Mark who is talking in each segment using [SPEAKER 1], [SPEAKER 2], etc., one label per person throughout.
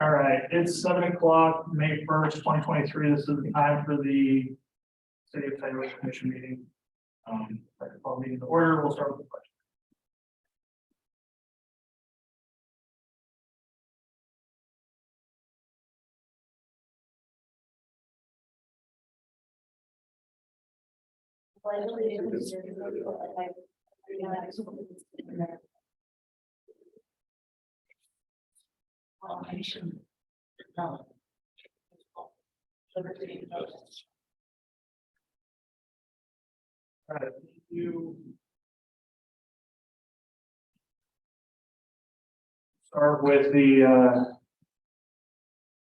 [SPEAKER 1] All right, it's 7 o'clock, May 1st, 2023. This is the time for the City of Tioga Commission meeting. I call meeting to order. We'll start with the question. All right, you start with the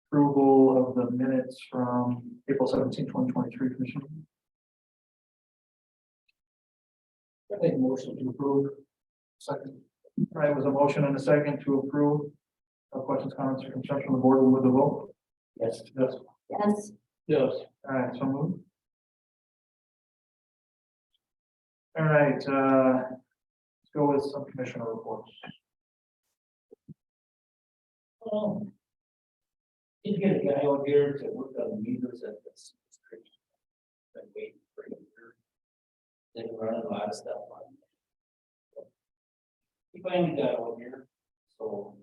[SPEAKER 1] approval of the minutes from April 17, 2023 commission. I make a motion to approve. Second. All right, was a motion and a second to approve. No questions, comments, or concerns from the board. Will move the vote. Yes. Yes.
[SPEAKER 2] Yes.
[SPEAKER 1] Yes. All right, so moved. All right, let's go with some commissioner reports.
[SPEAKER 3] Did get a guy out here to work on the meters at this street. Been waiting for a year. They've run a lot of stuff on. He finally got out here, so.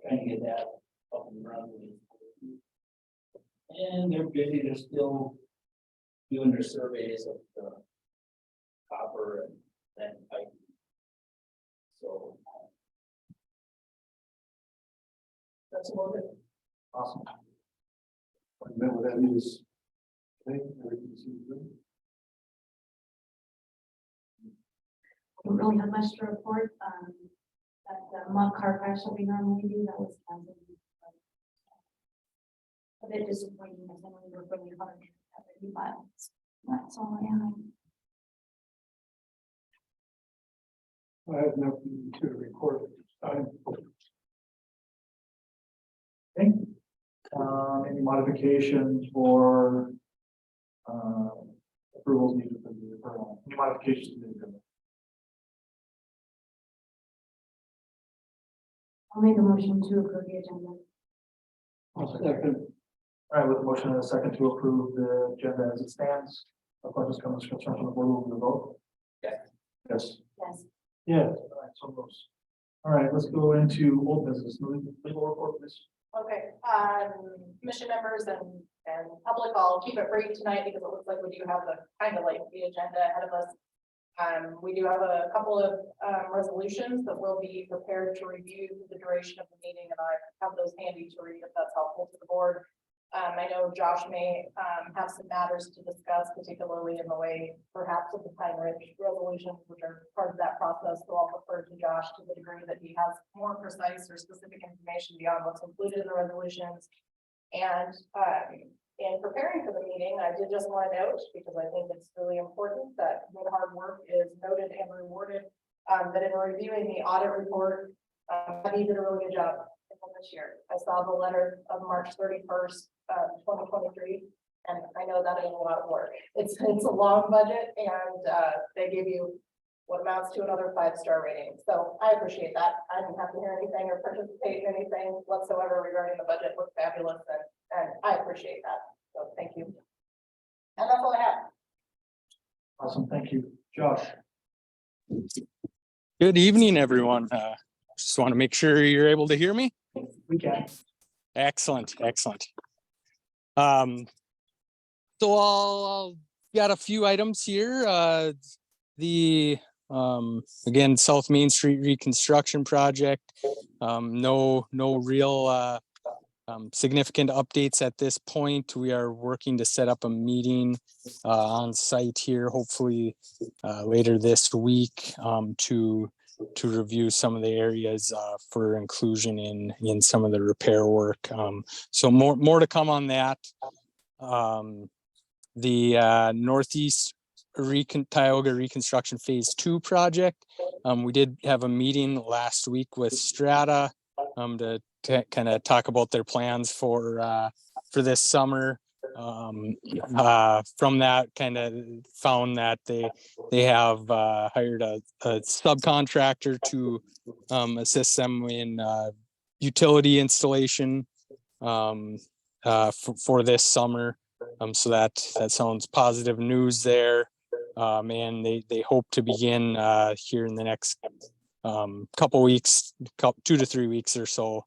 [SPEAKER 3] Trying to get that up and running. And they're busy, they're still doing their surveys of the copper and then pipe. So. That's about it.
[SPEAKER 1] Awesome.
[SPEAKER 4] I met with that is.
[SPEAKER 2] Don't really have much to report. That mock car crash that we normally do, that was canceled. A bit disappointing, because then we were really hard, but that's all I have.
[SPEAKER 4] I have nothing to report at this time.
[SPEAKER 1] Okay. Any modifications or approvals needed for the referral? Any modifications to the agenda?
[SPEAKER 2] I'll make a motion to approve the agenda.
[SPEAKER 4] Second.
[SPEAKER 1] All right, with a motion and a second to approve the agenda as it stands. No questions, comments, concerns from the board. Will move the vote.
[SPEAKER 3] Yes.
[SPEAKER 1] Yes.
[SPEAKER 2] Yes.
[SPEAKER 1] Yes. All right, so moves. All right, let's go into old business. Legal report, please.
[SPEAKER 5] Okay, commission members and public, I'll keep it brief tonight because it looks like we do have a kind of lengthy agenda ahead of us. We do have a couple of resolutions that will be prepared to review for the duration of the meeting, and I have those handy to read if that's helpful to the board. I know Josh may have some matters to discuss, particularly in the way perhaps of the Pine Ridge resolutions, which are part of that process. So I'll refer to Josh to the degree that he has more precise or specific information beyond what's included in the resolutions. And in preparing for the meeting, I did just want to note, because I think it's really important that good hard work is noted and rewarded, that in reviewing the audit report, he did a really good job this year. I saw the letter of March 31st, 2023, and I know that is a lot of work. It's a long budget, and they give you what amounts to another 5-star rating. So I appreciate that. I didn't have to hear anything or participate in anything whatsoever regarding the budget. It looked fabulous, and I appreciate that. So thank you. And that's all I have.
[SPEAKER 1] Awesome, thank you. Josh.
[SPEAKER 6] Good evening, everyone. Just want to make sure you're able to hear me.
[SPEAKER 1] We can.
[SPEAKER 6] Excellent, excellent. So I'll got a few items here. The again, South Main Street reconstruction project. No real significant updates at this point. We are working to set up a meeting on site here, hopefully later this week, to review some of the areas for inclusion in some of the repair work. So more to come on that. The Northeast Tioga Reconstruction Phase 2 project. We did have a meeting last week with Strata to kind of talk about their plans for this summer. From that, kind of found that they have hired a subcontractor to assist them in utility installation for this summer. So that sounds positive news there. And they hope to begin here in the next couple weeks, 2 to 3 weeks or so,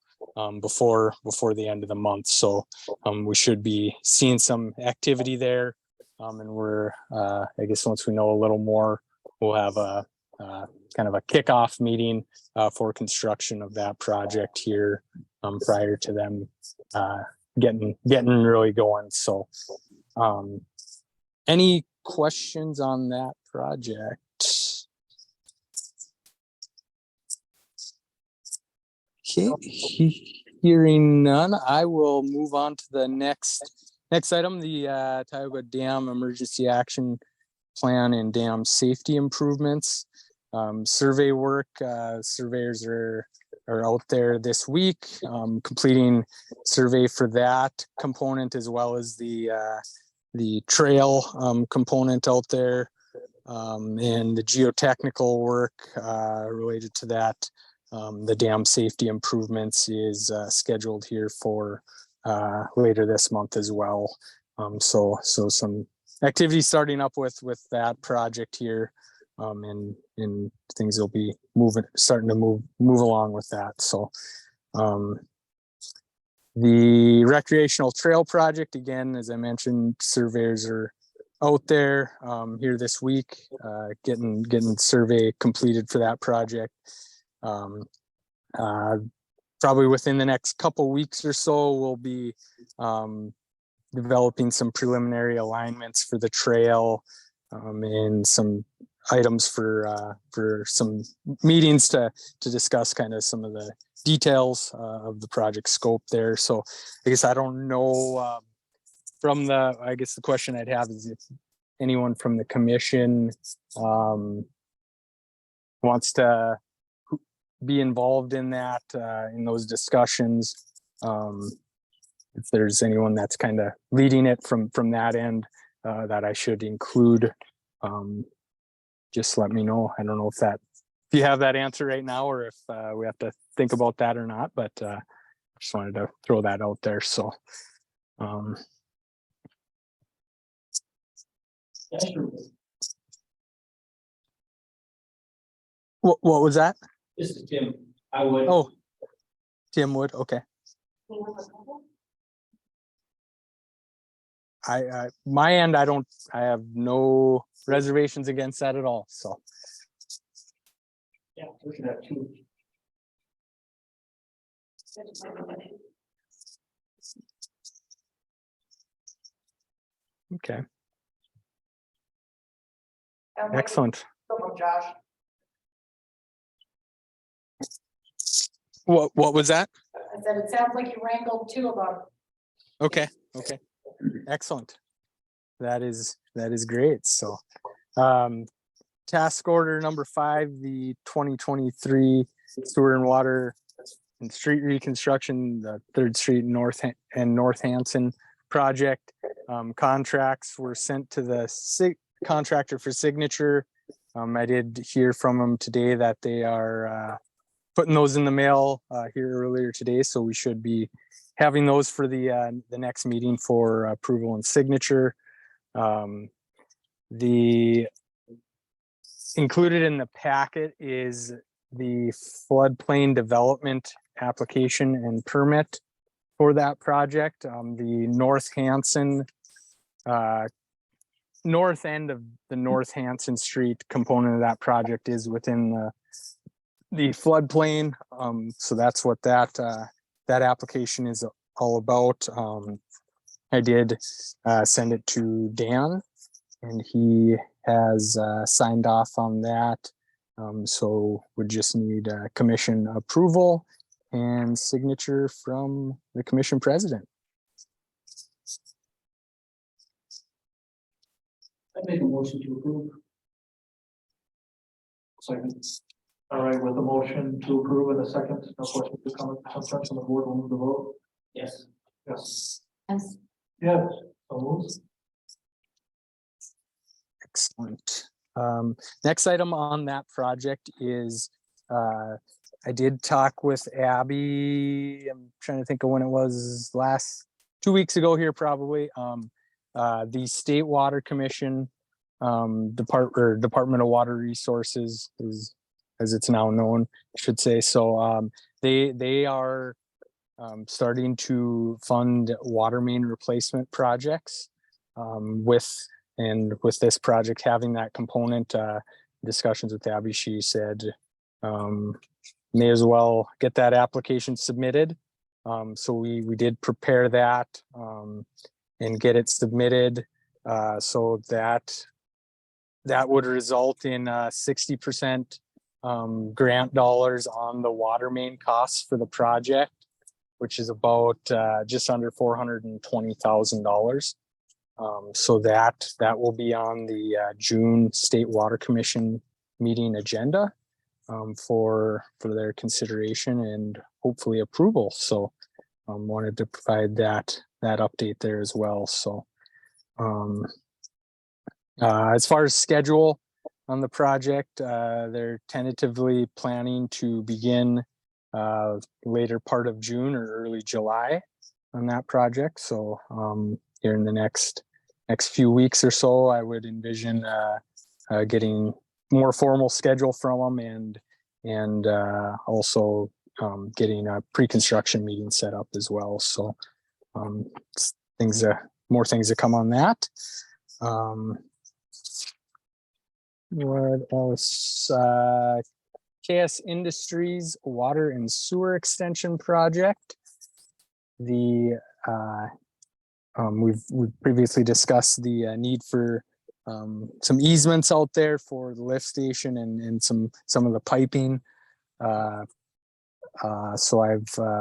[SPEAKER 6] before the end of the month. So we should be seeing some activity there. And we're I guess once we know a little more, we'll have a kind of a kickoff meeting for construction of that project here prior to them getting really going. So any questions on that project? Okay, hearing none, I will move on to the next item, the Tioga Dam Emergency Action Plan and Dam Safety Improvements. Survey work, surveyors are out there this week, completing survey for that component as well as the trail component out there, and the geotechnical work related to that. The dam safety improvements is scheduled here for later this month as well. So some activity starting up with that project here, and things will be starting to move along with that. So the recreational trail project, again, as I mentioned, surveyors are out there here this week, getting survey completed for that project. Probably within the next couple weeks or so, we'll be developing some preliminary alignments for the trail, and some items for some meetings to discuss kind of some of the details of the project scope there. So I guess I don't know I guess the question I'd have is if anyone from the commission wants to be involved in that, in those discussions. If there's anyone that's kind of leading it from that end, that I should include, just let me know. I don't know if you have that answer right now, or if we have to think about that or not, but just wanted to throw that out there. So what was that?
[SPEAKER 3] This is Tim. I would.
[SPEAKER 6] Oh, Tim Wood. Okay. My end, I have no reservations against that at all. So
[SPEAKER 1] Yeah, we should have two.
[SPEAKER 6] okay,
[SPEAKER 5] Sounds like
[SPEAKER 6] excellent.
[SPEAKER 5] from Josh.
[SPEAKER 6] What was that?
[SPEAKER 5] I said, it sounds like you wrangled two of them.
[SPEAKER 6] Okay, excellent. That is great. So task order number 5, the 2023 sewer and water and street reconstruction, the 3rd Street North Hanson project. Contracts were sent to the contractor for signature. I did hear from them today that they are putting those in the mail here earlier today, so we should be having those for the next meeting for approval and signature. The included in the packet is the floodplain development application and permit for that project. The North Hanson, north end of the North Hanson Street component of that project is within the floodplain. So that's what that application is all about. I did send it to Dan, and he has signed off on that. So we just need commission approval and signature from the commission president.
[SPEAKER 1] I make a motion to approve. Second. All right, with the motion to approve in a second, no questions or comments from the board, we'll move the vote.
[SPEAKER 3] Yes.
[SPEAKER 1] Yes.
[SPEAKER 2] Yes.
[SPEAKER 1] Yes. So moves.
[SPEAKER 6] Excellent. Next item on that project is I did talk with Abby. I'm trying to think of when it was, 2 weeks ago here, probably. The State Water Commission, Department of Water Resources is, as it's now known, I should say. So they are starting to fund water main replacement projects, with this project having that component. Discussions with Abby, she said may as well get that application submitted. So we did prepare that and get it submitted. So that would result in 60% grant dollars on the water main costs for the project, which is about just under $420,000. So that will be on the June State Water Commission meeting agenda for their consideration and hopefully approval. So wanted to provide that update there as well. So as far as schedule on the project, they're tentatively planning to begin later part of June or early July on that project. So here in the next few weeks or so, I would envision getting more formal schedule from them and also getting a pre-construction meeting set up as well. So more things to come on that. What else? KS Industries Water and Sewer Extension Project. We've previously discussed the need for some easements out there for the lift station and some of the piping. So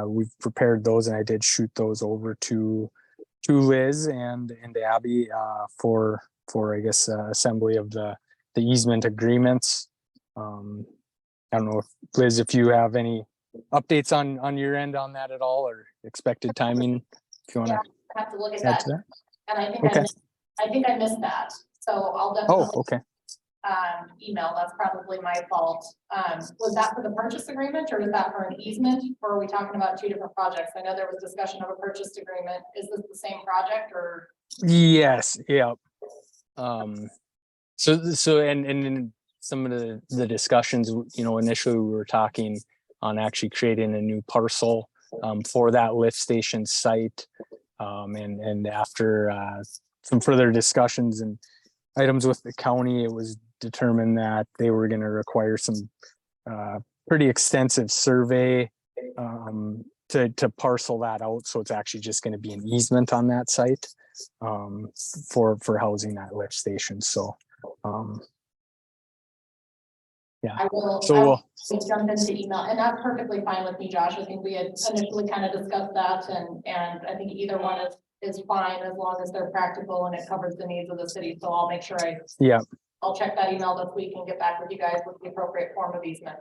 [SPEAKER 6] we've prepared those, and I did shoot those over to Liz and Abby for I guess assembly of the easement agreements. I don't know if Liz, if you have any updates on your end on that at all, or expected timing, if you want to
[SPEAKER 5] I have to look at
[SPEAKER 6] add
[SPEAKER 5] that.
[SPEAKER 6] to that.
[SPEAKER 5] And I think
[SPEAKER 6] Okay.
[SPEAKER 5] I think I missed that. So I'll
[SPEAKER 6] Oh,
[SPEAKER 5] definitely
[SPEAKER 6] okay.
[SPEAKER 5] email. That's probably my fault. Was that for the purchase agreement or is that for an easement? Or are we talking about two different projects? I know there was discussion of a purchase agreement. Is this the same project or?
[SPEAKER 6] Yes. Yeah. So and in some of the discussions, initially we were talking on actually creating a new parcel for that lift station site. And after some further discussions and items with the county, it was determined that they were going to require some pretty extensive survey to parcel that out. So it's actually just going to be an easement on that site for housing that lift station. So yeah.
[SPEAKER 5] I will jump into email, and that's perfectly fine with me, Josh. I think we had initially kind of discussed that, and I think either one is fine as long as they're practical and it covers the needs of the city. So I'll make sure I'll check that email this week and get back with you guys with the appropriate form of easement.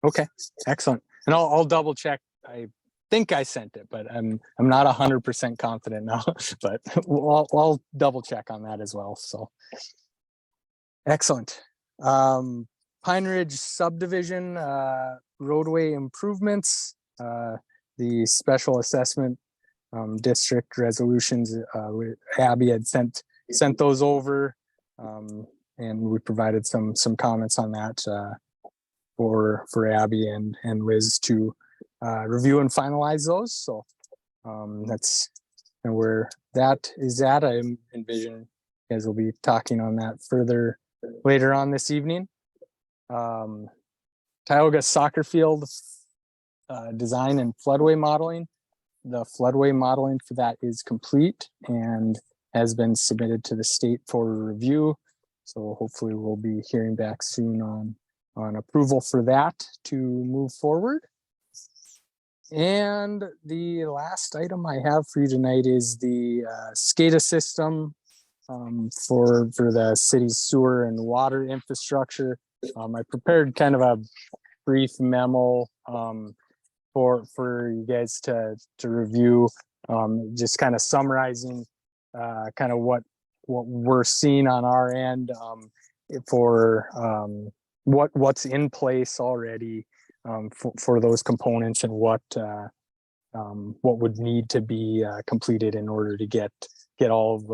[SPEAKER 6] Okay, excellent. And I'll double check. I think I sent it, but I'm not 100% confident now. But I'll double check on that as well. So excellent. Pine Ridge subdivision roadway improvements. The special assessment district resolutions. Abby had sent those over, and we provided some comments on that for Abby and Liz to review and finalize those. So that's where that is at. I envision you guys will be talking on that further later on this evening. Tioga soccer field design and floodway modeling. The floodway modeling for that is complete and has been submitted to the state for review. So hopefully we'll be hearing back soon on approval for that to move forward. And the last item I have for you tonight is the SCADA system for the city's sewer and water infrastructure. I prepared kind of a brief memo for you guys to review, just kind of summarizing kind of what we're seeing on our end for what's in place already, for those components and what would need to be completed in order to get all of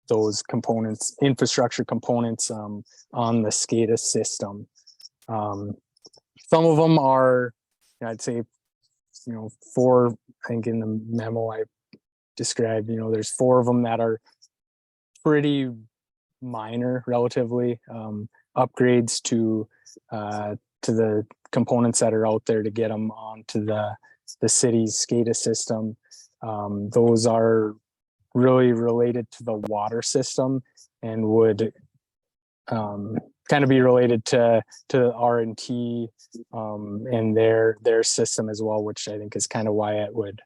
[SPEAKER 6] those components, infrastructure components, on the SCADA system. Some of them are, I'd say, 4, I think in the memo I described, there's 4 of them that are pretty minor, relatively, upgrades to the components that are out there to get them onto the city's SCADA system. Those are really related to the water system and would kind of be related to R&T and their system as well, which I think is kind of why it would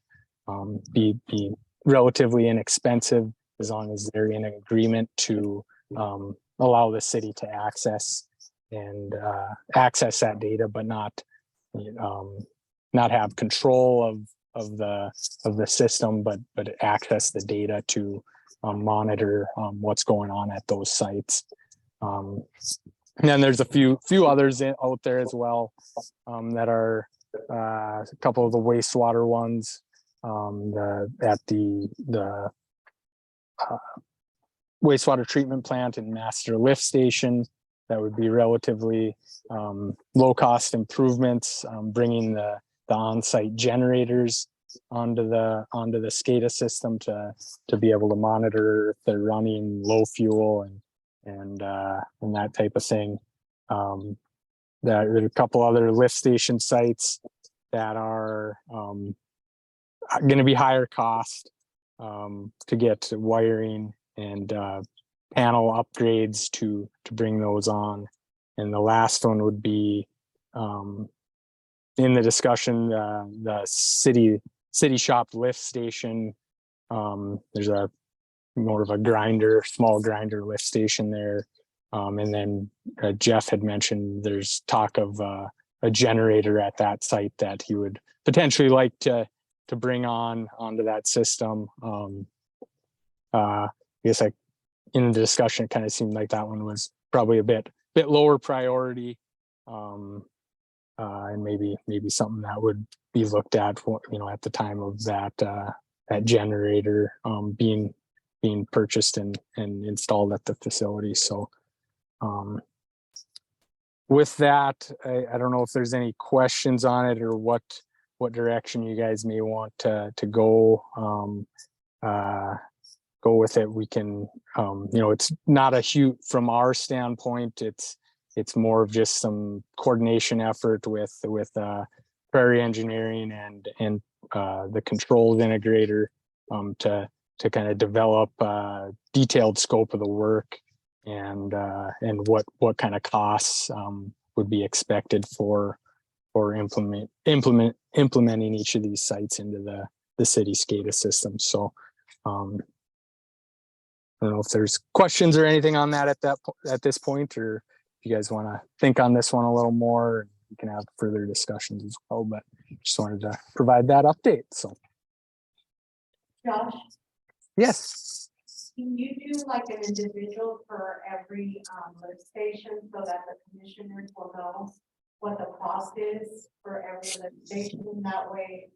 [SPEAKER 6] be relatively inexpensive, as long as they're in agreement to allow the city to access that data, but not have control of the system, but access the data to monitor what's going on at those sites. And then there's a few others out there as well, that are a couple of the wastewater ones, at the wastewater treatment plant and master lift station. That would be relatively low cost improvements, bringing the on-site generators onto the SCADA system to be able to monitor if they're running low fuel and that type of thing. There are a couple other lift station sites that are going to be higher cost to get wiring and panel upgrades to bring those on. And the last one would be in the discussion, the city shop lift station. There's a more of a small grinder lift station there. And then Jeff had mentioned there's talk of a generator at that site that he would potentially like to bring onto that system. I guess in the discussion, it kind of seemed like that one was probably a bit lower priority, and maybe something that would be looked at for, at the time of that generator being purchased and installed at the facility. So with that, I don't know if there's any questions on it or what direction you guys may want to go with it. We can, it's not a huge, from our standpoint, it's more of just some coordination effort with Prairie Engineering and the controls integrator to kind of develop a detailed scope of the work and what kind of costs would be expected for implementing each of these sites into the city SCADA system. So I don't know if there's questions or anything on that at this point, or if you guys want to think on this one a little more, you can have further discussions as well, but just wanted to provide that update. So
[SPEAKER 2] Josh,
[SPEAKER 6] yes.
[SPEAKER 2] can you do like an individual for every lift station so that the commissioners will know what the cost is for every lift station? That way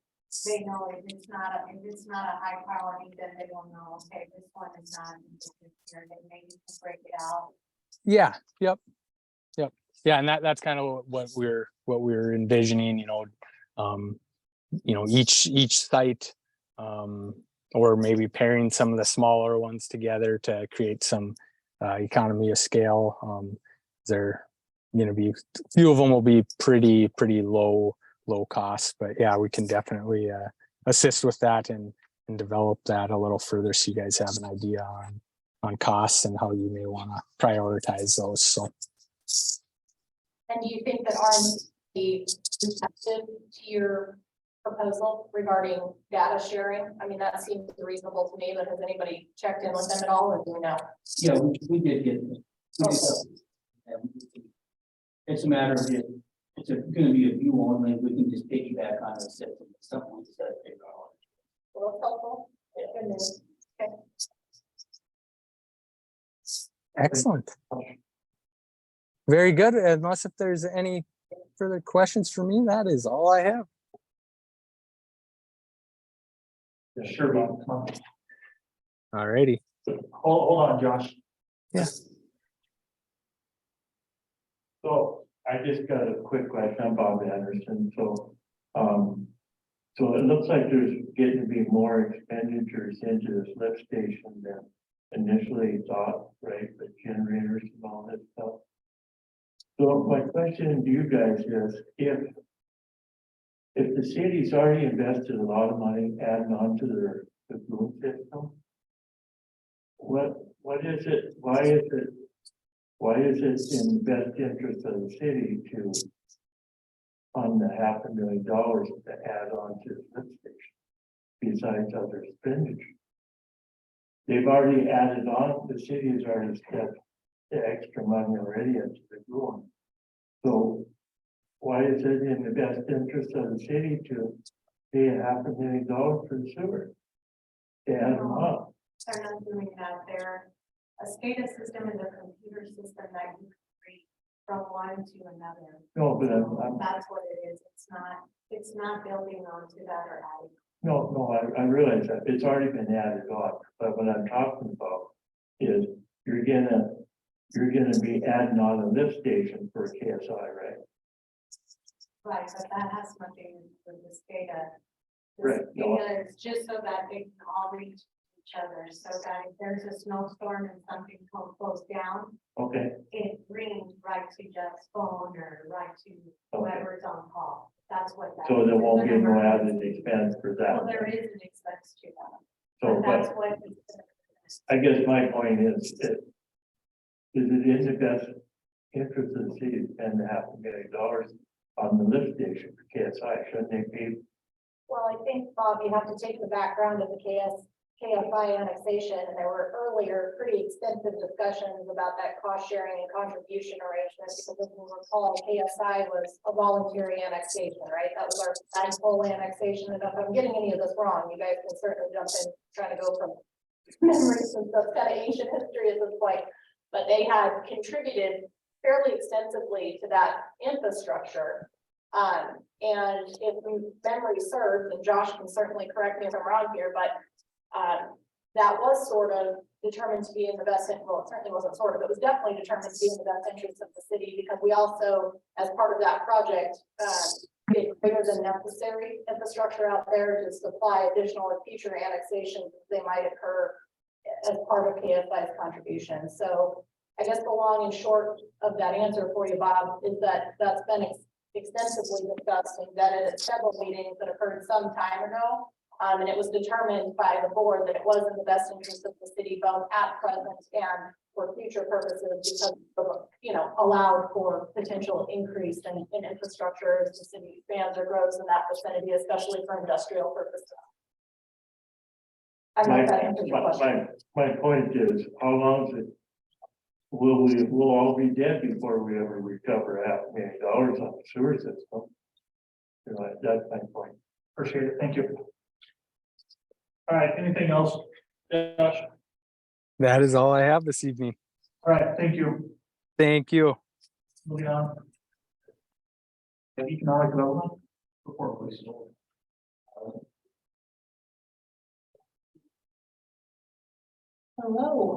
[SPEAKER 2] they know if it's not a high priority, then they will know, okay, this one is not, they maybe can break it out.
[SPEAKER 6] Yeah. Yep. Yeah. And that's kind of what we're envisioning, each site, or maybe pairing some of the smaller ones together to create some economy of scale. They're going to be, a few of them will be pretty low cost, but yeah, we can definitely assist with that and develop that a little further, so you guys have an idea on costs and how you may want to prioritize those. So,
[SPEAKER 5] And do you think that R&D is receptive to your proposal regarding data sharing? I mean, that seems reasonable to me, but has anybody checked in with them at all, or do we know?
[SPEAKER 3] Yeah, we did get them. It's a matter of it's gonna be a view only. We can just piggyback on the system. Something we said figure out.
[SPEAKER 5] Well, that's helpful. Good news. Okay.
[SPEAKER 6] excellent. Very good. Unless if there's any further questions for me. That is all I have.
[SPEAKER 1] Yeah, sure, Bob, come on.
[SPEAKER 6] Alrighty.
[SPEAKER 1] Hold on, Josh.
[SPEAKER 6] Yes.
[SPEAKER 7] So I just got a quick question. I'm Bob Anderson. So it looks like there's getting to be more expenditures into this lift station than initially thought, right? The generators and all that stuff. So my question to you guys is, if the city's already invested a lot of money adding on to their boom system, what is it, why is it in the best interest of the city to fund the $500,000 to add on to the lift station besides other expenditures? They've already added on, the city has already spent the extra money already into the growing. So why is it in the best interest of the city to pay $500,000 for the sewer? To add them up?
[SPEAKER 2] They're not doing that. A SCADA system is a computer system that you can read from one to another.
[SPEAKER 7] No, but
[SPEAKER 2] So that's what it is. It's not building onto that or adding.
[SPEAKER 7] No, I realize that it's already been added on, but what I'm talking about is you're gonna be adding on a lift station for KSI, right?
[SPEAKER 2] Right, but that has nothing to do with the SCADA.
[SPEAKER 7] Right,
[SPEAKER 2] The
[SPEAKER 7] no.
[SPEAKER 2] SCADA is just so that they can all reach each other, so that if there's a snowstorm and something goes down,
[SPEAKER 7] Okay,
[SPEAKER 2] it rings right to Jeff's phone or right to whoever's on call. That's what that.
[SPEAKER 7] so there
[SPEAKER 2] is.
[SPEAKER 7] won't
[SPEAKER 2] It's
[SPEAKER 7] be
[SPEAKER 2] an
[SPEAKER 7] no added
[SPEAKER 2] emergency.
[SPEAKER 7] expense for
[SPEAKER 2] Well,
[SPEAKER 7] that.
[SPEAKER 2] there is an expense to that,
[SPEAKER 7] So,
[SPEAKER 2] but that's
[SPEAKER 7] but
[SPEAKER 2] what.
[SPEAKER 7] I guess my point is it in the best interest of the city to spend $500,000 on the lift station for KSI? Shouldn't they pay?
[SPEAKER 5] Well, I think, Bob, you have to take the background of the KFI annexation, and there were earlier pretty extensive discussions about that cost sharing and contribution arrangement, because if you recall, KSI was a voluntary annexation, right? That was our full annexation, and if I'm getting any of this wrong, you guys can certainly jump in, trying to go from memory, since that's kind of ancient history at this point, but they had contributed fairly extensively to that infrastructure. And if memory serves, and Josh can certainly correct me if I'm wrong here, but that was sort of determined to be in the best, well, it certainly wasn't sort of, it was definitely determined to be in the best interest of the city, because we also, as part of that project, did greater than necessary infrastructure out there to supply additional or future annexations as they might occur as part of KFI's contribution. So I guess the long and short of that answer for you, Bob, is that that's been extensively discussed and vetted at several meetings that occurred some time ago. And it was determined by the board that it was in the best interest of the city, both at present and for future purposes, because, allowed for potential increase in infrastructure as the city expands or grows in that vicinity, especially for industrial purposes. I hope that answers your question.
[SPEAKER 7] My point is, how long is it? We'll all be dead before we ever recover $500,000 on the sewer system. That's my point.
[SPEAKER 1] Appreciate it. Thank you. All right, anything else, Josh?
[SPEAKER 6] That is all I have this evening.
[SPEAKER 1] All right, thank you.
[SPEAKER 6] Thank you.
[SPEAKER 1] Moving on. Economic development report, please.
[SPEAKER 8] Hello.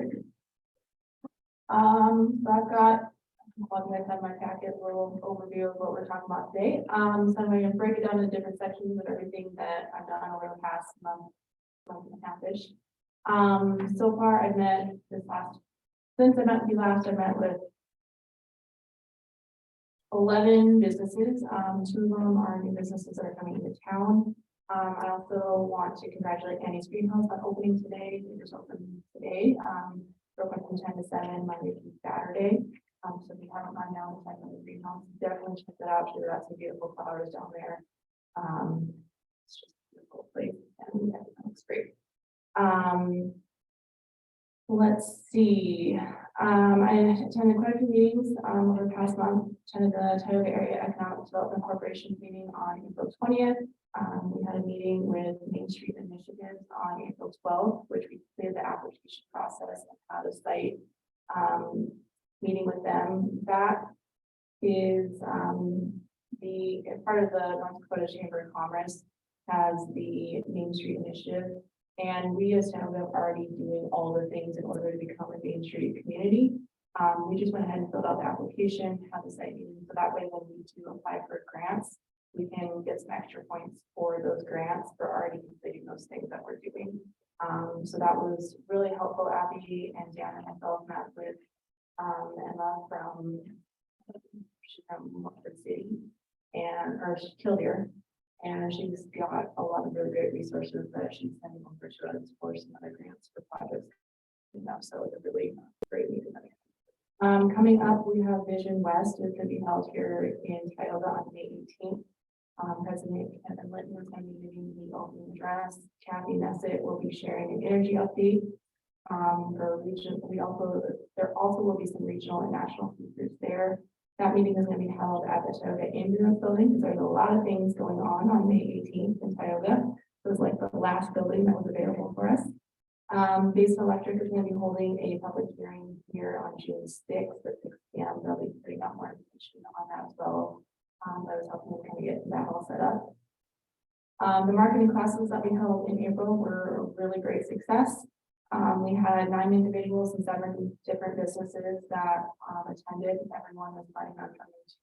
[SPEAKER 8] I've got, you guys have my packet, a little overview of what we're talking about today. So I'm going to break it down into different sections of everything that I've done over the past month and a half-ish. So far I've met since I met you last, I met with 11 businesses. 2 of them are new businesses that are coming into town. I also want to congratulate Annie's Greenhouse on opening today. It just opened today. Open from 10 to 7, Monday through Saturday. So if you haven't gone down to check out the greenhouse, definitely check that out. She's got some beautiful flowers down there. It's just a beautiful place and it looks great. Let's see. I attended quite a few meetings over the past month. Attended the Tioga Area Economic Development Corporation meeting on April 20th. We had a meeting with Main Street Initiatives on April 12th, which we completed the application process and had a site meeting with them. That is part of the North Dakota Chamber of Commerce has the Main Street Initiative. And we as Tioga are already doing all the things in order to become a Main Street community. We just went ahead and filled out the application, had the site meeting, so that way when we do apply for grants, we can get some extra points for those grants for already completing those things that we're doing. So that was really helpful. Abby and Dan and myself met with Emma she's from Montford City or Killdeer. And she's got a lot of really great resources that she's sending over to us for some other grants for projects. So it's a really great meeting. Coming up, we have Vision West. It's going to be held here in Tioga on May 18th. President Kevin Litton is going to be giving the opening address. Kathy Nessett will be sharing an energy update. For region, there also will be some regional and national speakers there. That meeting is going to be held at the Tioga Ambulance Building because there's a lot of things going on May 18th in Tioga. It was like the last building that was available for us. Basin Electric is going to be holding a public hearing here on June 6th at 6 p.m. They'll be putting out more information on that as well. I was helping them kind of get that all set up. The marketing classes that we held in April were a really great success. We had 9 individuals and 7 different businesses that attended. Everyone was planning on coming to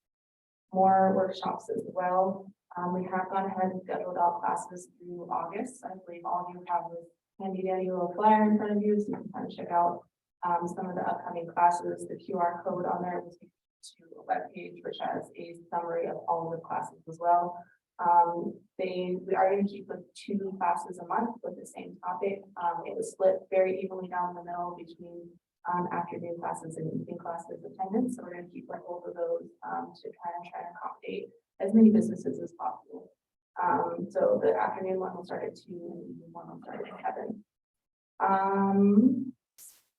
[SPEAKER 8] more workshops as well. We have gone ahead and scheduled out classes through August. I believe all of you have this handy dandy little flyer in front of you, so you can kind of check out some of the upcoming classes. The QR code on there will take you to a web page which has a summary of all of the classes as well. We are going to keep with 2 classes a month with the same topic. It was split very evenly down the middle between afternoon classes and evening classes attendance. So we're going to keep with both of those to try and accommodate as many businesses as possible. So the afternoon one will start at 2 and the evening one will start at 7.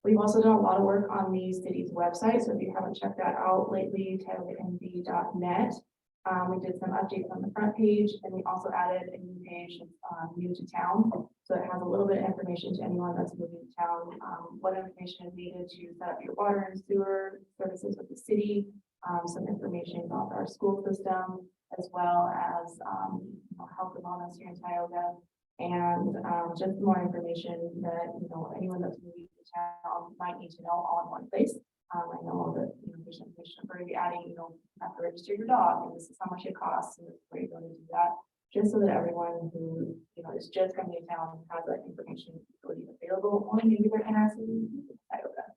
[SPEAKER 8] We've also done a lot of work on the city's website. So if you haven't checked that out lately, tioganv.net. We did some updates on the front page, and we also added a new page, new to town. So it has a little bit of information to anyone that's moving to town, what information is needed to set up your water and sewer services with the city, some information about our school system, as well as health and wellness here in Tioga, and just more information that anyone that's moving to town might need to know all in one place. I know that there's information we're going to be adding, you have to register your dog, and this is how much it costs, and this is where you're going to do that, just so that everyone who is just coming to town has that information available, or maybe they're interested in Tioga.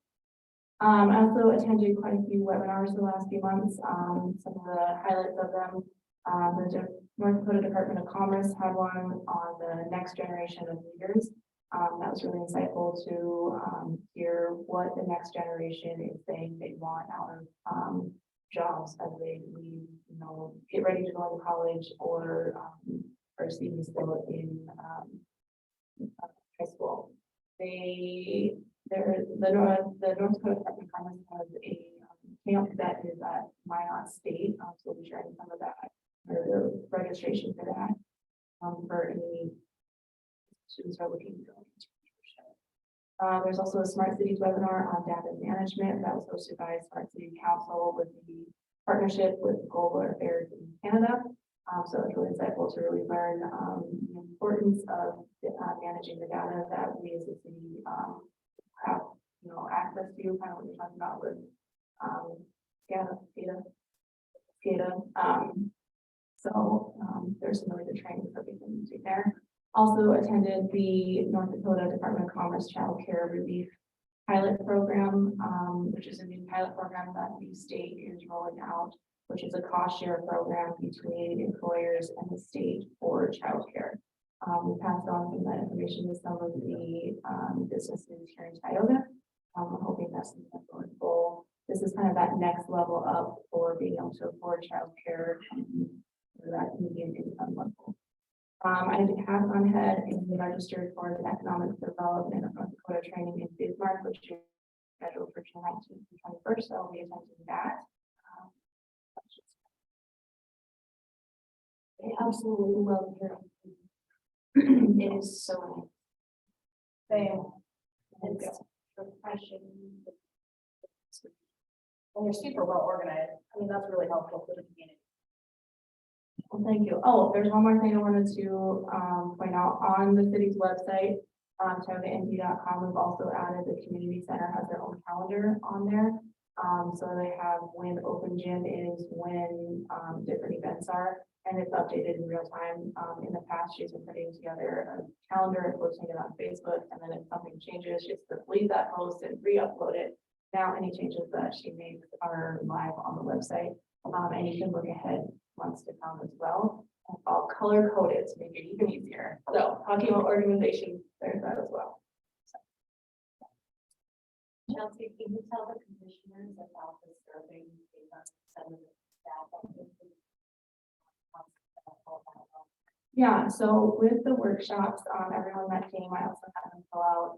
[SPEAKER 8] I also attended quite a few webinars the last few months. Some of the highlights of them, the North Dakota Department of Commerce had one on the next generation of leaders. That was really insightful to hear what the next generation is saying they want out of jobs as they leave, get ready to go into college or even still in high school. The North Dakota Department of Commerce has a camp that is at Minot State, so we'll be sharing some of that or the registration for that for any students are looking to go into leadership. There's also a Smart Cities webinar on data management that was hosted by Smart City Council with the partnership with Global Affairs in Canada. So it's really insightful to really learn the importance of managing the data that we as a city have access to, kind of what you're talking about with SCADA. So there's some really good training that we can do there. Also attended the North Dakota Department of Commerce Child Care Relief Pilot Program, which is a new pilot program that the state is rolling out, which is a cost share program between employers and the state for childcare. We passed on some of that information to some of the businesses here in Tioga. I'm hoping that's going full. This is kind of that next level up for being able to afford childcare for that median income level. I have gone ahead and registered for the economic development of North Dakota training in Bismarck, which is scheduled for June 19th and 21st. So I'll be attending that. I absolutely love hearing. It is so nice. It's refreshing.
[SPEAKER 5] And they're super well organized. I mean, that's really helpful for the community.
[SPEAKER 8] Well, thank you. Oh, there's one more thing I wanted to point out on the city's website. TiogaND.com, we've also added the community center has their own calendar on there. So they have when open gym is, when different events are, and it's updated in real time. In the past, she's been putting together a calendar and posting it on Facebook, and then if something changes, she's to delete that post and re-upload it. Now, any changes that she makes are live on the website, and you can look ahead months to come as well. And all color coded to make it even easier. So talking about organization, there's that as well.
[SPEAKER 2] Chelsea, can you tell the commissioners about the survey?
[SPEAKER 8] Yeah, so with the workshops, everyone that came, I also had them fill out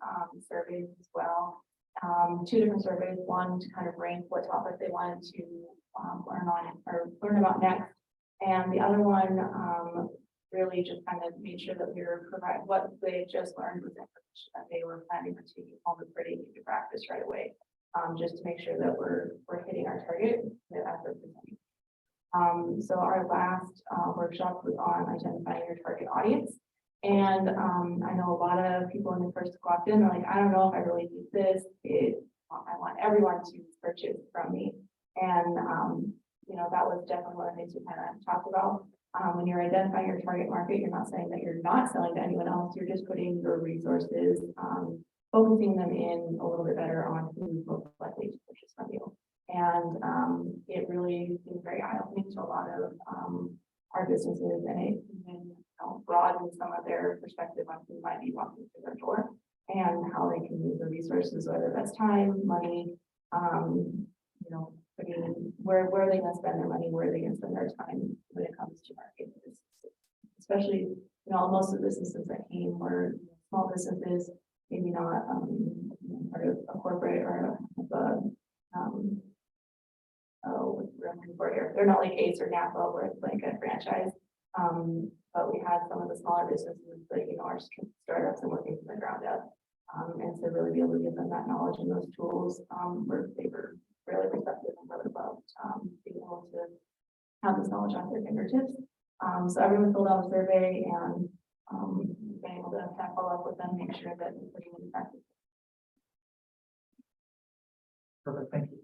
[SPEAKER 8] surveys as well. Two different surveys, one to kind of rank what topic they wanted to learn on or learn about next. And the other one really just kind of made sure that we were providing what they just learned was information that they were planning to take home and pretty into practice right away. Just to make sure that we're hitting our target as we're presenting. So our last workshop was on identifying your target audience. And I know a lot of people when they first walked in, they're like, I don't know if I really need this. I want everyone to purchase from me. And you know, that was definitely one of the things we kind of talked about. When you're identifying your target market, you're not saying that you're not selling to anyone else. You're just putting your resources, focusing them in a little bit better on who's most likely to purchase from you. And it really is very eye-opening to a lot of our businesses, and it even broadens some of their perspective on who might be walking through their door and how they can use the resources, whether that's time, money, you know, where are they going to spend their money, where are they going to spend their time when it comes to marketing, especially, you know, most of the businesses that came were small businesses, maybe not part of a corporate or what's the word I'm looking for here? They're not like Ace or Napa where it's like a franchise. But we had some of the smaller businesses that, you know, are startups and working from the ground up. And to really be able to give them that knowledge and those tools, they were really receptive and really loved being able to have this knowledge on their fingertips. So everyone filled out a survey and been able to kind of follow up with them, make sure that we're putting in practice.
[SPEAKER 1] Perfect, thank you.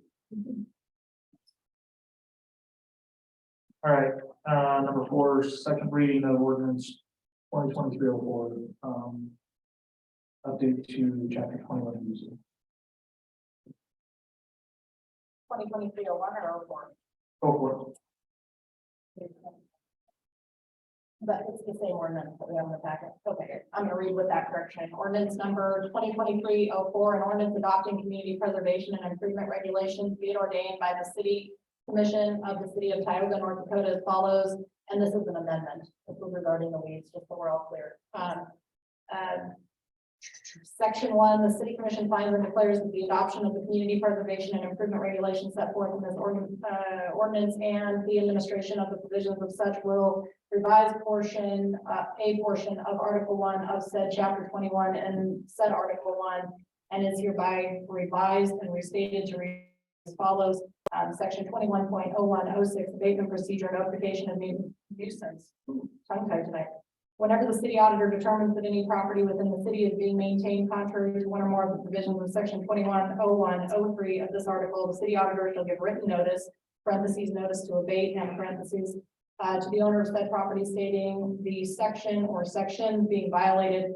[SPEAKER 1] All right, number 4, second reading of ordinance 2023-04, update to chapter 21 using.
[SPEAKER 5] 2023-01 or 04?
[SPEAKER 1] Go for it.
[SPEAKER 5] But it's the same ordinance that we have in the packet. Okay, I'm gonna read with that correction. Ordinance number 2023-04, an ordinance adopting community preservation and improvement regulations be it ordained by the city commission of the city of Tioga, North Dakota as follows. And this is an amendment. This is regarding the weeds, just so we're all clear. Section 1, the city commission finds and declares that the adoption of the community preservation and improvement regulations set forth in this ordinance and the administration of the provisions of such will revise a portion of Article 1 of said Chapter 21 and said Article 1, and is hereby revised and restated to read as follows. Section 21.0106 abatement procedure notification of nuisance. Tongue-tied tonight. Whenever the city auditor determines that any property within the city is being maintained contrary to one or more of the provisions of section 21.0103 of this article, the city auditor shall give written notice, parentheses, notice to abate, and parentheses, to the owner of said property stating the section or sections being violated.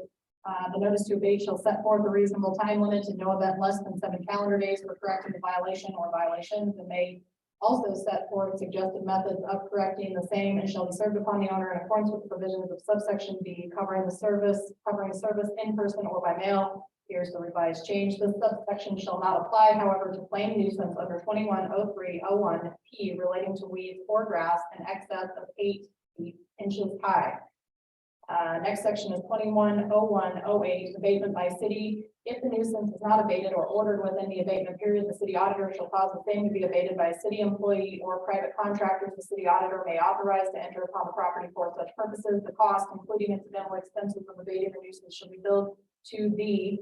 [SPEAKER 5] The notice to abate shall set forth a reasonable time limit to no event less than 7 calendar days for correcting the violation or violations, and may also set forth suggested methods of correcting the same and shall be served upon the owner in accordance with the provisions of subsection B, covering service in person or by mail. Here's the revised change. This subsection shall not apply, however, to plain nuisance under 210301 P relating to weeds or grass in excess of 8 inches high. Next section is 210108 abatement by city. If the nuisance is not abated or ordered within the abatement period, the city auditor shall cause the same to be abated by a city employee or private contractors. The city auditor may authorize to enter upon the property for such purposes. The cost, including incidental expenses of abating the nuisance, shall be billed to the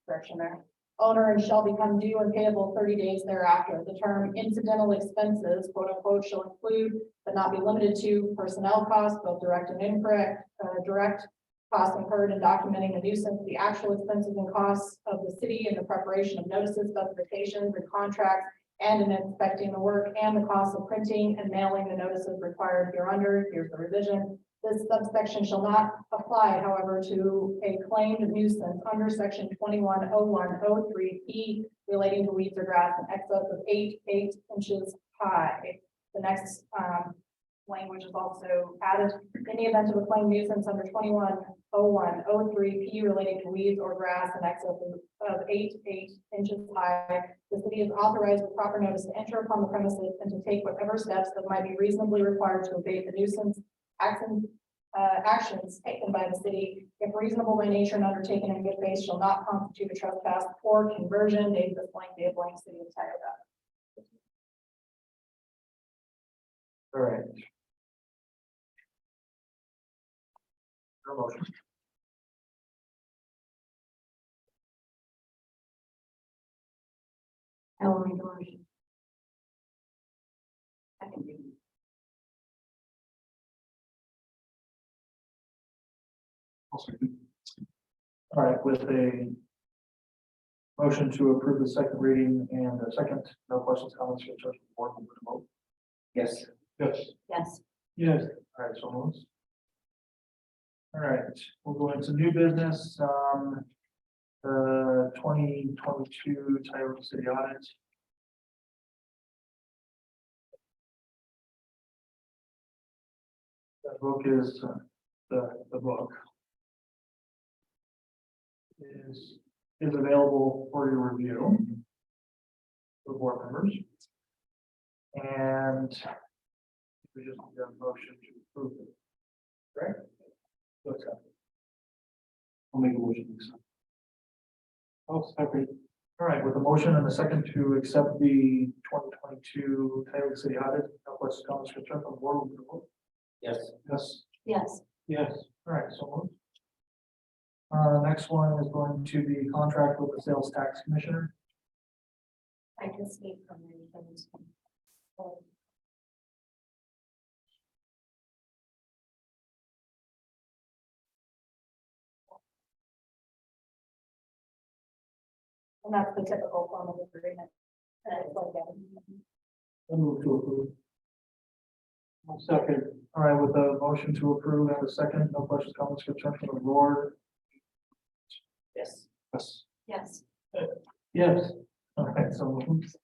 [SPEAKER 5] correction there. owner and shall become due and payable 30 days thereafter. The term incidental expenses, quote unquote, shall include but not be limited to personnel costs, both direct and incorrect, direct costs incurred in documenting the nuisance, the actual expenses and costs of the city in the preparation of notices, specifications, and contracts, and in inspecting the work, and the cost of printing and mailing the notices required hereunder. Here's the revision. This subsection shall not apply, however, to a claimed nuisance under section 210103P relating to weeds or grass in excess of 8 inches high. The next language is also added. In the event of a claimed nuisance under 210103P relating to weeds or grass in excess of 8 inches high, the city is authorized with proper notice to enter upon the premises and to take whatever steps that might be reasonably required to abate the nuisance actions taken by the city, if reasonable by nature and undertaken in good faith, shall not constitute a trespass or conversion. Dated this blank, day of blank, city of Tioga.
[SPEAKER 1] All right. Your motion.
[SPEAKER 8] I will make a motion. Second.
[SPEAKER 1] All right, with a motion to approve the second reading and a second, no questions, comments, or concerns from the board, we'll vote.
[SPEAKER 3] Yes.
[SPEAKER 1] Yes.
[SPEAKER 8] Yes.
[SPEAKER 1] Yes. All right, so moved. All right, we'll go into new business, the 2022 Tioga City audit. The book is, the book is available for your review for board members. And we just need a motion to approve it. Right? I'll make a motion to accept.
[SPEAKER 4] I'll second.
[SPEAKER 1] All right, with a motion and a second to accept the 2022 Tioga City audit, no questions, comments, concerns from the board, will vote.
[SPEAKER 3] Yes.
[SPEAKER 1] Yes.
[SPEAKER 8] Yes.
[SPEAKER 4] Yes.
[SPEAKER 1] All right, so moved. Next one is going to be contract with the sales tax commissioner.
[SPEAKER 2] I can speak from anything.
[SPEAKER 5] And that's the typical form of agreement. It's like that.
[SPEAKER 1] I'll move to approve.
[SPEAKER 4] I'll second.
[SPEAKER 1] All right, with a motion to approve and a second, no questions, comments, concerns from the board.
[SPEAKER 3] Yes.
[SPEAKER 1] Yes.
[SPEAKER 8] Yes.
[SPEAKER 1] Yes. All right, so moved.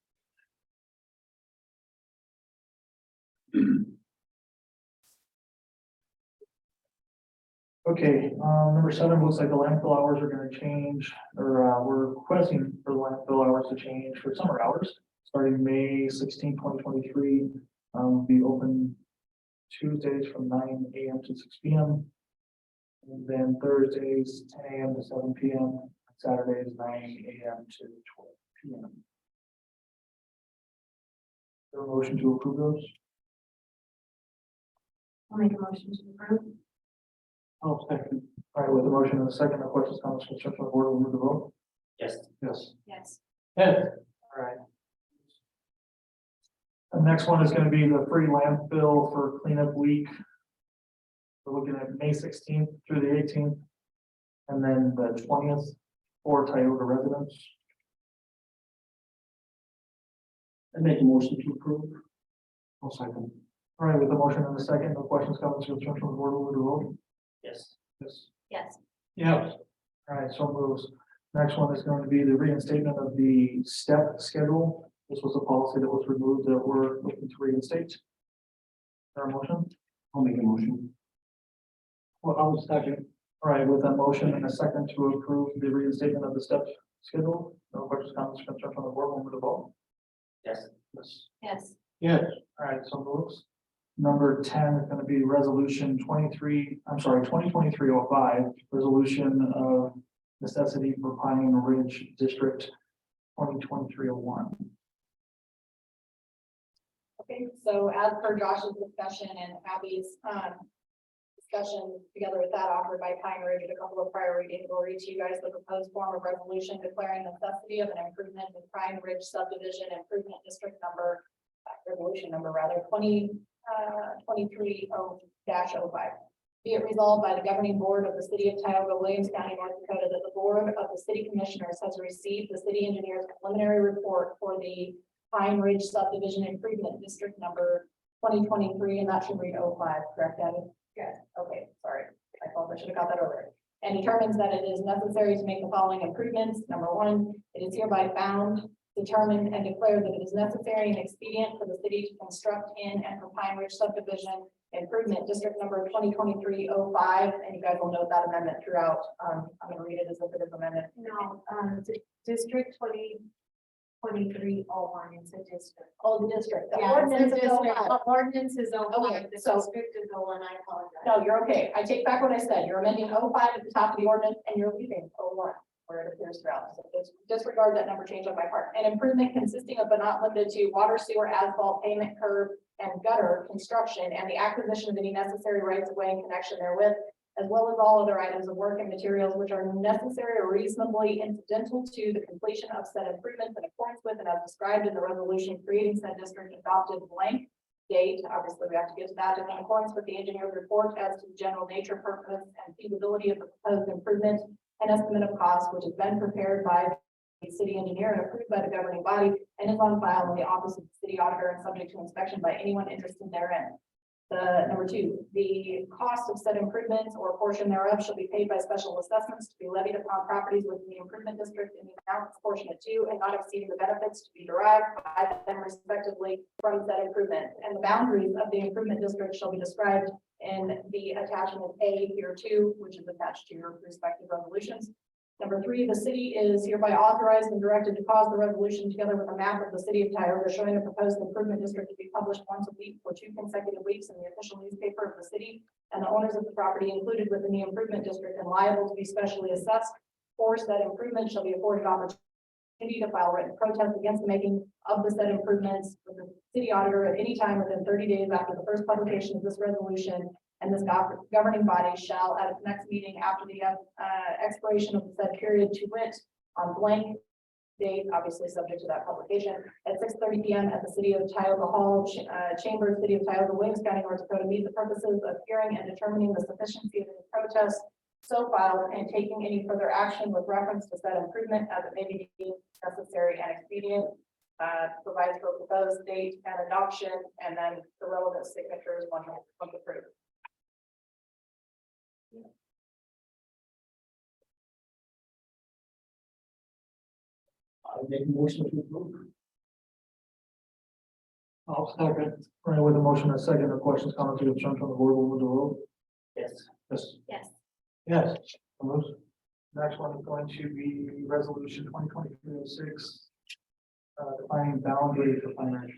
[SPEAKER 1] Okay, number 7 looks like the landfill hours are gonna change, or, we're requesting for the landfill hours to change for summer hours, starting May 16, 2023. Be open Tuesdays from 9 AM to 6 PM. And then Thursdays, 10 AM to 7 PM, Saturdays, 9 AM to 12 PM. Is there a motion to approve those?
[SPEAKER 8] I'll make a motion to approve.
[SPEAKER 4] I'll second.
[SPEAKER 1] All right, with the motion and a second, no questions, comments, concerns from the board, we'll move the vote.
[SPEAKER 3] Yes.
[SPEAKER 1] Yes.
[SPEAKER 8] Yes.
[SPEAKER 1] Yes. All right. The next one is gonna be the free landfill for cleanup week. We're looking at May 16th through the 18th. And then the 20th for Tioga residents.
[SPEAKER 3] I make a motion to approve.
[SPEAKER 1] I'll second. All right, with the motion and the second, no questions, comments, concerns from the board, we'll move the vote.
[SPEAKER 3] Yes.
[SPEAKER 1] Yes.
[SPEAKER 8] Yes.
[SPEAKER 1] Yes. All right, so moves. Next one is going to be the reinstatement of the step schedule. This was a policy that was removed that we're looking to reinstate. Is there a motion?
[SPEAKER 4] I'll make a motion. Well, I'll second.
[SPEAKER 1] All right, with a motion and a second to approve the reinstatement of the step schedule. No questions, comments, concerns from the board, we'll move the vote.
[SPEAKER 3] Yes.
[SPEAKER 1] Yes.
[SPEAKER 8] Yes.
[SPEAKER 4] Yes.
[SPEAKER 1] All right, so moves. Number 10 is going to be resolution 2023-05, resolution of necessity for Pine Ridge District 2023-01.
[SPEAKER 5] Okay, so as per Josh's discussion and Abby's, discussion together with that offered by Pine Ridge at a couple of prior readings, will read to you guys the proposed form of resolution declaring the necessity of an improvement in Pine Ridge subdivision improvement district number, resolution number rather, 2023-0-05. Be it resolved by the governing board of the city of Tioga, Williams County, North Dakota, that the board of the city commissioners has received the city engineer's preliminary report for the Pine Ridge subdivision improvement district number 2023, and that should read 05, correct, Abby? Yes. Okay, sorry. I thought I should have got that earlier. And determines that it is necessary to make the following improvements. Number one, it is hereby found, determined, and declared that it is necessary and expedient for the city to construct in and for Pine Ridge subdivision improvement district number 2023-05, and you guys will note that amendment throughout. I'm going to read it as if it is amended.
[SPEAKER 2] No, District 2023-01 is a district.
[SPEAKER 5] Oh, the district. The
[SPEAKER 2] Yeah, it's a
[SPEAKER 5] ordinance is
[SPEAKER 2] district.
[SPEAKER 5] 05.
[SPEAKER 2] The ordinance is 05,
[SPEAKER 5] Okay,
[SPEAKER 2] the
[SPEAKER 5] so-
[SPEAKER 2] district is 01, I apologize.
[SPEAKER 5] No, you're okay. I take back what I said. You're amending 05 at the top of the ordinance and you're leaving 01 where it appears throughout. So disregard that number change on my part. An improvement consisting of but not limited to water, sewer, asphalt, pavement, curb, and gutter construction and the acquisition of any necessary rights of way in connection therewith, as well as all other items of work and materials which are necessary or reasonably incidental to the completion of said improvements in accordance with and as described in the resolution creating said district adopted blank date. Obviously, we have to get to that in accordance with the engineer's report as to the general nature, purpose, and feasibility of the proposed improvement and estimate of cost, which has been prepared by the city engineer and approved by the governing body and is on file in the office of the city auditor and subject to inspection by anyone interested therein. Number two, the cost of said improvements or a portion thereof shall be paid by special assessments to be levied upon properties within the improvement district in the amount proportionate to and not exceeding the benefits to be derived by them respectively from said improvement. And the boundaries of the improvement district shall be described in the attachment A here 2, which is attached to your respective resolutions. Number three, the city is hereby authorized and directed to cause the resolution together with a map of the city of Tioga showing the proposed improvement district to be published once a week for 2 consecutive weeks in the official newspaper of the city, and the owners of the property included within the improvement district and liable to be specially assessed for said improvement shall be afforded opportunity to file written protest against the making of the said improvements with the city auditor at any time within 30 days after the first publication of this resolution. And this governing body shall, at its next meeting after the expiration of the said period to wit, on blank date, obviously subject to that publication, at 6:30 p.m. at the city of Tioga Hall, Chamber, City of Tioga, Williams County, North Dakota, meet the purposes of hearing and determining the sufficiency of any protest so filed and taking any further action with reference to said improvement as it may be deemed necessary and expedient. Provides for a proposed date and adoption, and then the relevant signatures once approved.
[SPEAKER 3] I make a motion to approve.
[SPEAKER 1] I'll second. Right, with a motion and a second, or questions, comments, or concerns from the board, we'll move the roll.
[SPEAKER 3] Yes.
[SPEAKER 1] Yes.
[SPEAKER 2] Yes.
[SPEAKER 1] Yes. Opposed? Next one is going to be resolution 2023-06. Defining boundary for Pine Ridge.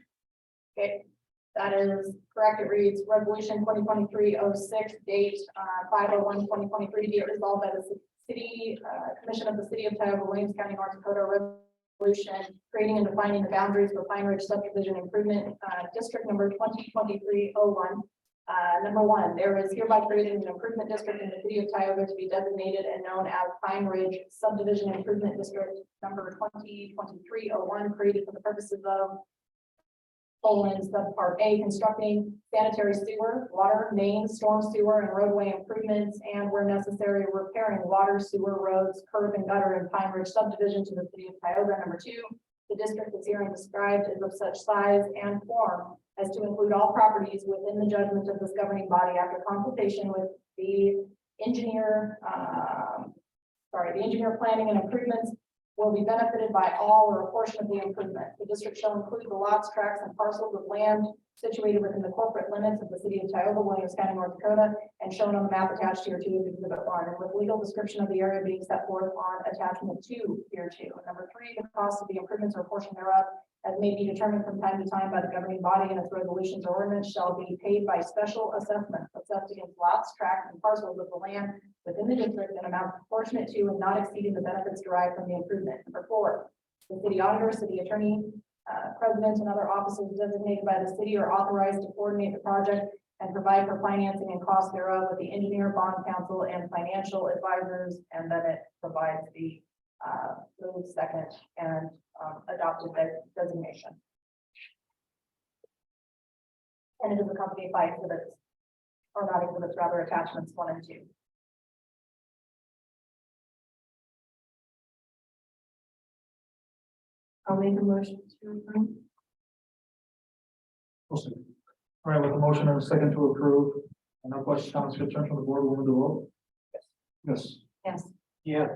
[SPEAKER 5] Okay, that is correct. It reads resolution 2023-06, date 5/01/2023, be it resolved by the city commission of the city of Tioga, Williams County, North Dakota, resolution creating and defining the boundaries for Pine Ridge subdivision improvement district number 2023-01. Number one, there is hereby created an improvement district in the city of Tioga to be designated and known as Pine Ridge Subdivision Improvement District number 2023-01, created for the purposes of subpart A, constructing sanitary sewer, water, main, storm sewer, and roadway improvements, and where necessary, repairing water, sewer, roads, curb, and gutter in Pine Ridge subdivision to the city of Tioga. Number two, the district that's herein described is of such size and form as to include all properties within the judgment of this governing body after consultation with the engineer, the engineer planning and improvements will be benefited by all or a portion of the improvement. The district shall include the lots, tracts, and parcels of land situated within the corporate limits of the city of Tioga, Williams County, North Dakota, and shown on the map attached here to Exhibit 1, and with legal description of the area being set forth on attachment 2 here 2. Number three, the cost of the improvements or portion thereof, as may be determined from time to time by the governing body and its resolutions or ordinance, shall be paid by special assessment assessed against lots, tracts, and parcels of the land within the district in amount proportionate to and not exceeding the benefits derived from the improvement. Number four, the city auditor, city attorney, president, and other officers designated by the city are authorized to coordinate the project and provide for financing and cost thereof with the engineer, bond counsel, and financial advisors, and then it provides the move second and adopted designation. And it is accompanied by exhibits, or not exhibits, rather attachments 1 and 2.
[SPEAKER 8] I'll make a motion to approve.
[SPEAKER 1] All right, with a motion and a second to approve, no questions, comments, concerns from the board, we'll move to vote. Yes.
[SPEAKER 5] Yes.
[SPEAKER 7] Yeah.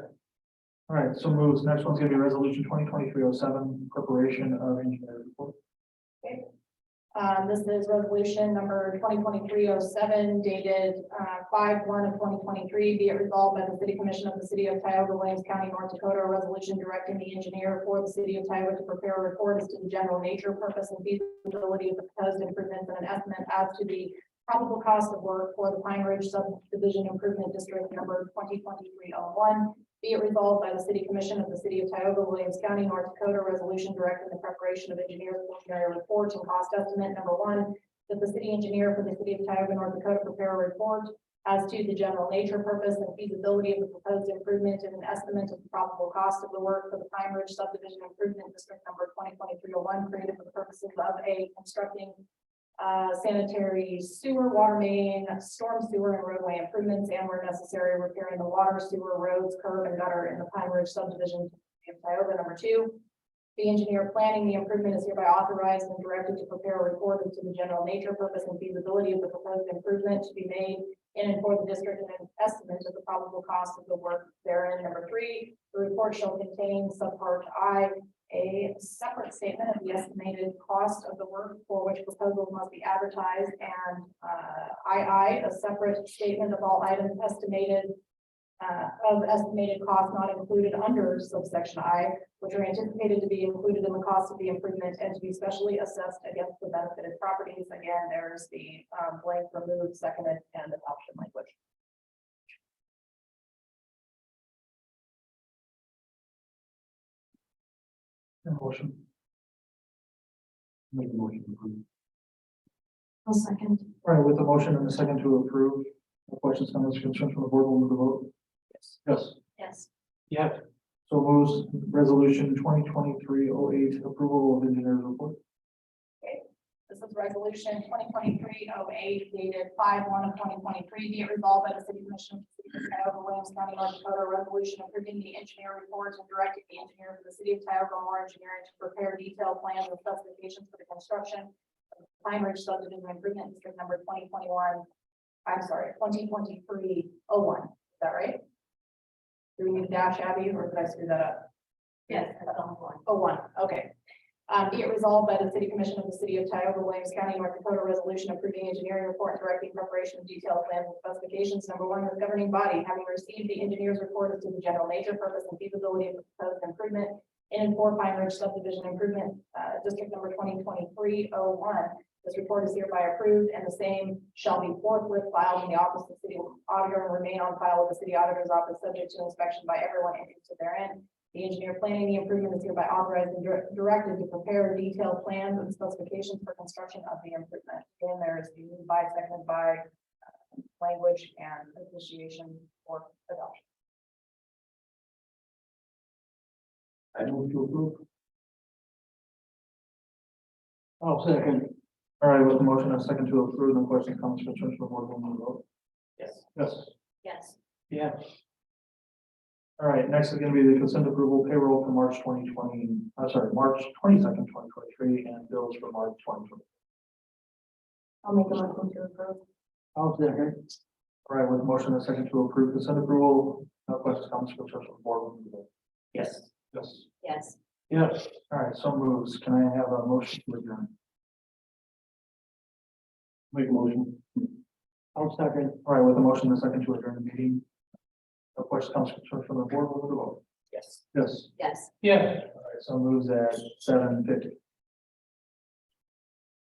[SPEAKER 1] All right, so moves. Next one's gonna be resolution 2023-07, preparation of engineer report.
[SPEAKER 5] This is resolution number 2023-07 dated 5/1/2023. Be it resolved by the City Commission of the City of Tioga, Williams County, North Dakota, a resolution directing the engineer for the City of Tioga to prepare a report as to the general nature, purpose, and feasibility of the proposed improvements and an estimate as to the probable cost of work for the Pine Ridge Subdivision Improvement District number 2023-01. Be it resolved by the City Commission of the City of Tioga, Williams County, North Dakota, resolution directing the preparation of engineer's preliminary report and cost estimate number 1, that the city engineer for the City of Tioga, North Dakota, prepare a report as to the general nature, purpose, and feasibility of the proposed improvement and an estimate of the probable cost of the work for the Pine Ridge Subdivision Improvement District number 2023-01, created for the purposes of constructing sanitary sewer, water main, storm sewer, and roadway improvements, and where necessary, repairing the water, sewer, roads, curb, and gutter in the Pine Ridge subdivision of Tioga. Number 2, the engineer planning the improvement is hereby authorized and directed to prepare a report as to the general nature, purpose, and feasibility of the proposed improvement to be made in and for the district, and an estimate of the probable cost of the work therein. Number 3, the report shall contain subpart I, a separate statement of the estimated cost of the work for which proposals must be advertised, and a separate statement of all items estimated cost not included under subsection I, which are anticipated to be included in the cost of the improvement and to be specially assessed against the benefited properties. Again, there's the blank removed, seconded, and adoption language.
[SPEAKER 1] Motion. Make a motion to approve.
[SPEAKER 8] I'll second.
[SPEAKER 1] All right, with a motion and a second to approve, no questions, comments, concerns from the board, we'll move to vote.
[SPEAKER 5] Yes.
[SPEAKER 1] Yes.
[SPEAKER 5] Yes.
[SPEAKER 1] Yeah. So moves resolution 2023-08, approval of engineer's report.
[SPEAKER 5] This is resolution 2023-08 dated 5/1/2023. Be it resolved by the City Commission of the City of Tioga, Williams County, North Dakota, a resolution approving the engineer report and directing the engineer for the City of Tioga, more engineering, to prepare detailed plans and specifications for the construction of the Pine Ridge Subdivision Improvement District number 2023-01. Is that right? Do we need a dash, Abby, or did I screw that up? Yes. 01. Okay. Be it resolved by the City Commission of the City of Tioga, Williams County, North Dakota, resolution approving engineering report and directing preparation of detailed plans and specifications. Number 1, the governing body, having received the engineer's report as to the general nature, purpose, and feasibility of the proposed improvement in and for Pine Ridge Subdivision Improvement District number 2023-01. This report is hereby approved, and the same shall be forthwith filed in the office of the city auditor and remain on file with the city auditor's office, subject to inspection by everyone interested therein. The engineer planning the improvement is hereby authorized and directed to prepare detailed plans and specifications for construction of the improvement. Again, there is the moved by, seconded by language and appreciation for adoption.
[SPEAKER 7] I move to approve.
[SPEAKER 1] Oh, second. All right, with the motion and a second to approve, no questions, comments, concerns from the board, we'll move to vote.
[SPEAKER 3] Yes.
[SPEAKER 1] Yes.
[SPEAKER 5] Yes.
[SPEAKER 7] Yeah.
[SPEAKER 1] All right, next is gonna be the consent approval payroll for March 22nd, 2023, and bills for March 2020.
[SPEAKER 8] I'll make a motion to approve.
[SPEAKER 7] I'll second.
[SPEAKER 1] All right, with a motion and a second to approve consent approval, no questions, comments, concerns from the board, we'll move to vote.
[SPEAKER 3] Yes.
[SPEAKER 1] Yes.
[SPEAKER 5] Yes.
[SPEAKER 7] Yes.
[SPEAKER 1] All right, so moves. Can I have a motion to adjourn?
[SPEAKER 7] Make a motion. I'll second.
[SPEAKER 1] All right, with a motion and a second to adjourn the meeting. No questions, comments, concerns from the board, we'll move to vote.
[SPEAKER 3] Yes.
[SPEAKER 1] Yes.
[SPEAKER 5] Yes.
[SPEAKER 1] Yeah. All right, so moves at 7:50.